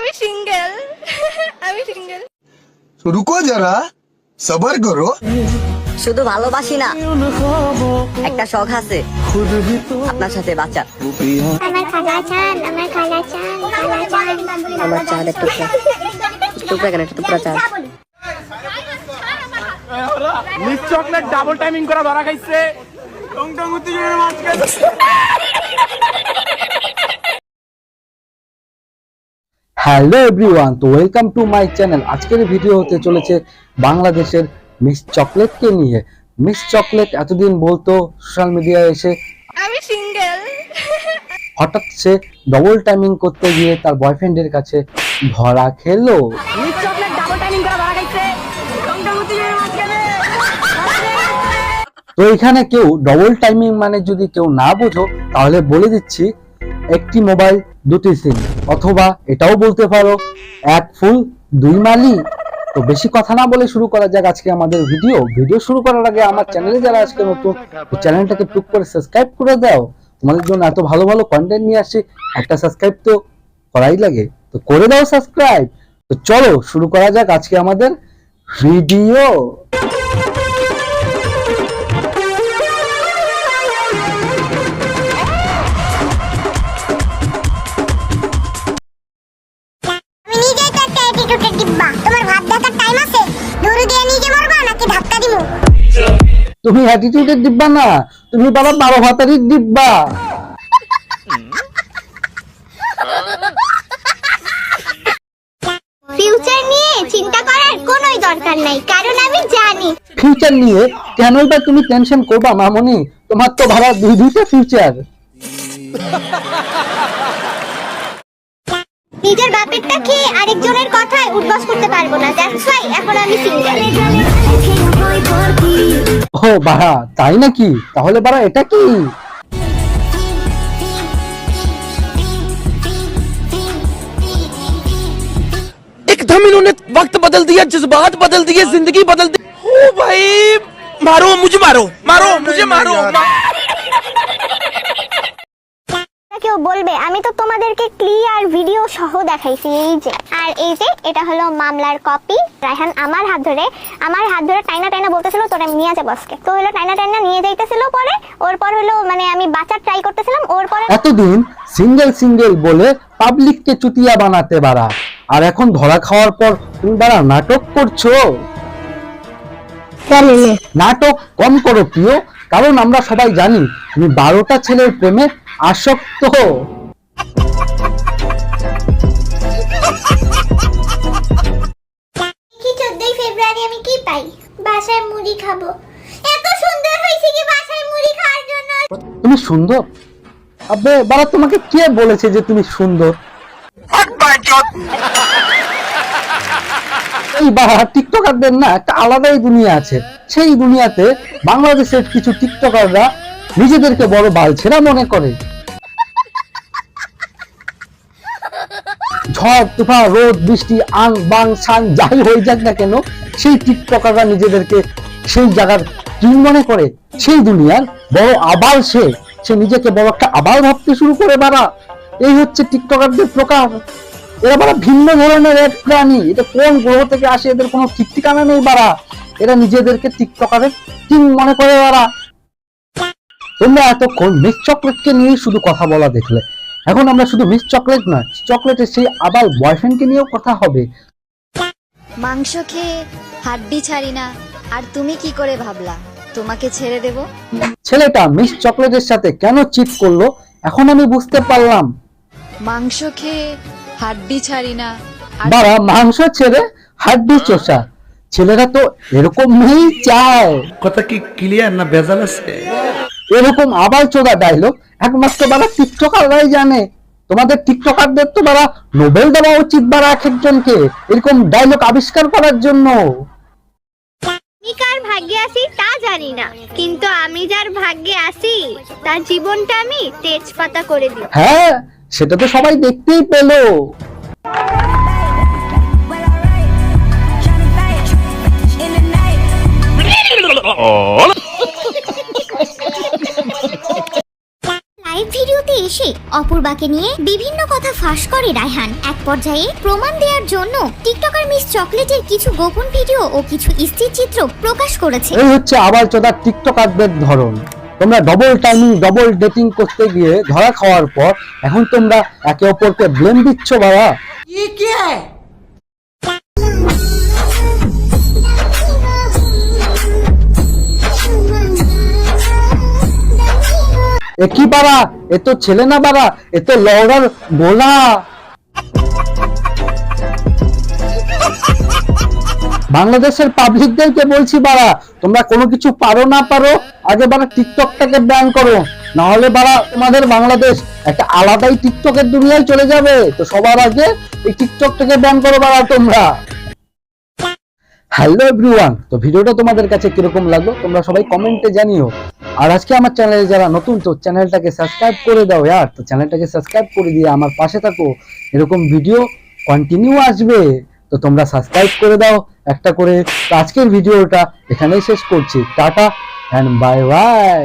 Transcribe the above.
আমি সিঙ্গেল। আমি সিঙ্গেল। रुको जरा सबर करो। শুধু ভালোবাসি না, একটা শখ আছে আপনার সাথে বাঁচার। আমার খালা চান, আমার খালা চান, খালা চান, আমার চাঁদ একটু টুকরা কেন টুকরা চাঁদ। মিস চকলেট ডাবল টাইমিং করা ধরা খাইছে। টং টং উত্তি জন্য মাঝখানে। হ্যালো এভরিওয়ান, তো ওয়েলকাম টু মাই চ্যানেল। আজকের ভিডিও হতে চলেছে বাংলাদেশের মিস চকলেটকে নিয়ে। মিস চকলেট এতদিন বলতো সোশ্যাল মিডিয়ায় এসে আমি সিঙ্গেল। হঠাৎ সে ডবল টাইমিং করতে গিয়ে তার বয়ফ্রেন্ডের কাছে ধরা খেলো। মিস চকলেট ডাবল টাইমিং করা ধরা খাইছে। টং টং উত্তি জন্য মাঝখানে। তো এখানে কেউ ডবল টাইমিং মানে যদি কেউ না বোঝো তাহলে বলে দিচ্ছি, একটি মোবাইল দুটি সিম, অথবা এটাও বলতে পারো এক ফুল দুই মালি। তো বেশি কথা না বলে শুরু করা যাক আজকে আমাদের ভিডিও শুরু করার আগে আমার চ্যানেলে যারা আজকে নতুন, চ্যানেলটাকে টুক করে সাবস্ক্রাইব করে দাও। তোমাদের জন্য এত ভালো ভালো কন্টেন্ট নিয়ে আসছি, একটা সাবস্ক্রাইব তো করাই লাগে, তো করে দাও সাবস্ক্রাইব। তো চলো শুরু করা যাক আজকে আমাদের ভিডিও। আমি নিজেই তো একটা অ্যাটিটিউডের ডিব্বা। তোমার ভাত দেখার টাইম আছে? দৌড়ে দিয়ে নিজে মরবা নাকি ধাক্কা দিমু? তুমি অ্যাটিটিউডের ডিব্বা না, তুমি বাবা 12 ভাতারির ডিব্বা। ফিউচার নিয়ে চিন্তা করার কোনোই দরকার নাই, কারণ আমি জানি ফিউচার নিয়ে কেনই বা তুমি টেনশন করবা মামনি? তোমার তো ভাড়া দুইটা ফিউচার। নিজের বাপেরটা খেয়ে আরেকজনের কথায় উঠবাস করতে পারবো না। দ্যাটস ওয়াই এখন আমি সিঙ্গেল। ও বাড়া, তাই নাকি? তাহলে বাড়া এটা কি? एकदम इन्होंने वक्त बदल दिया, जज्बात बदल दिए, जिंदगी बदल दी। ओ भाई मारो मुझे, मारो मारो मुझे, मारो। কেউ বলবে আমি তো তোমাদেরকে ক্লিয়ার ভিডিও সহ দেখাইছি, এই যে আর এই যে এটা হলো মামলার কপি। রায়হান আমার হাত ধরে টাইনা টাইনা বলতেছিল তোরা নিয়ে যাবো আজকে, তো হলো টাইনা টাইনা নিয়ে যাইতেছিল। পরে ওর পর হলো মানে আমি বাঁচার ট্রাই করতেছিলাম, ওর পরে এতদিন সিঙ্গেল বলে পাবলিককে চুতিয়া বানাতে বাড়া, আর এখন ধরা খাওয়ার পর তুমি বাড়া নাটক করছো। নাটক কম করো প্রিয়, কারণ আমরা সবাই জানি তুমি 12টা ছেলের প্রেমে আসক্ত। কি 14 ফেব্রুয়ারি আমি কি পাই? বাসায় মুড়ি খাবো। এত সুন্দর হয়েছে কি বাসায় মুড়ি খাওয়ার জন্য? তুমি সুন্দর? আবে বাড়া, তোমাকে কে বলেছে যে তুমি সুন্দর? এই বাড়া টিকটকারদের না একটা আলাদাই দুনিয়া আছে। সেই দুনিয়াতে বাংলাদেশের কিছু টিকটকাররা নিজেদেরকে বড় বালছেরা মনে করে। ঝড় তুফান রোদ বৃষ্টি আং বাং সাং যাই হয়ে যাক না কেন, সেই টিকটকাররা নিজেদেরকে সেই জায়গার কি মনে করে, সেই দুনিয়ার বড় আবাল। সে নিজেকে বড় একটা আবাল ভাবতে শুরু করে বাড়া। এই হচ্ছে টিকটকারদের প্রকার। এরা বাড়া ভিন্ন ধরনের এক প্রাণী। এটা কোন গ্রহ থেকে আসে এদের কোনো ঠিক ঠিকানা নেই বাড়া। এরা নিজেদেরকে টিকটকারের কিং মনে করে বাড়া। তোমরা এতক্ষণ মিস চকলেটকে নিয়ে শুধু কথা বলা দেখলে, এখন আমরা শুধু মিস চকলেট নয়, চকলেটের সেই আবাল বয়ফ্রেন্ডকে নিয়েও কথা হবে। মাংস খেয়ে হাড্ডি ছাড়ি না, আর তুমি কি করে ভাবলা তোমাকে ছেড়ে দেব? ছেলেটা মিস চকলেটের সাথে কেন চিট করলো এখন আমি বুঝতে পারলাম। মাংস খেয়ে হাড্ডি ছাড়ি না, আর বাড়া মাংস ছেড়ে হাড্ডি চোষা। ছেলেরা তো এরকমই চায়। কথা কি ক্লিয়ার না ভেজাল আছে? এরকম আবাল চোদা ডায়লগ একমাত্র বাড়া টিকটকাররাই জানে। তোমাদের টিকটকারদের তো বাড়া নোবেল দেওয়া উচিত বাড়া এক একজনকে এরকম ডায়লগ আবিষ্কার করার জন্য। আমি কার ভাগ্যে আছি তা জানি না, কিন্তু আমি যার ভাগ্যে আছি তার জীবনটা আমি তেজপাতা করে দিই। হ্যাঁ, সেটা তো সবাই দেখতেই পেলো। লাইভ ভিডিওতে এসে অপূর্বাকে নিয়ে বিভিন্ন কথা ফাঁস করে রায়হান। এক পর্যায়ে প্রমাণ দেওয়ার জন্য টিকটকার মিস চকলেটের কিছু গোপন ভিডিও ও কিছু স্থিরচিত্র প্রকাশ করেছে। এই হচ্ছে আবার চোদা টিকটকারদের ধরন। তোমরা ডবল টাইমিং ডবল ডেটিং করতে গিয়ে ধরা খাওয়ার পর এখন তোমরা একে অপরকে ব্লেম দিচ্ছ বাবা। এ কি বাড়া, এ তো ছেলে না বাড়া, এ তো লওড়ার গোলা। বাংলাদেশের পাবলিকদেরকে বলছি বাড়া, তোমরা কোনো কিছু পারো না পারো, আগে বাড়া টিকটকটাকে ব্যান করো, না হলে বাড়া তোমাদের বাংলাদেশ একটা আলাদাই টিকটকের দুনিয়ায় চলে যাবে। তো সবার আগে এই টিকটকটাকে ব্যান করো বাড়া তোমরা। হ্যালো এভরিওয়ান, তো ভিডিওটা তোমাদের কাছে কিরকম লাগলো তোমরা সবাই কমেন্টে জানিও। আর আজকে আমার চ্যানেলে যারা নতুন, তো চ্যানেলটাকে সাবস্ক্রাইব করে দাও ইয়ার। তো চ্যানেলটাকে সাবস্ক্রাইব করে দিয়ে আমার পাশে থাকো, এরকম ভিডিও কন্টিনিউ আসবে, তো তোমরা সাবস্ক্রাইব করে দাও একটা করে। তো আজকের ভিডিওটা এখানেই শেষ করছি, টাটা এন্ড বাই বাই।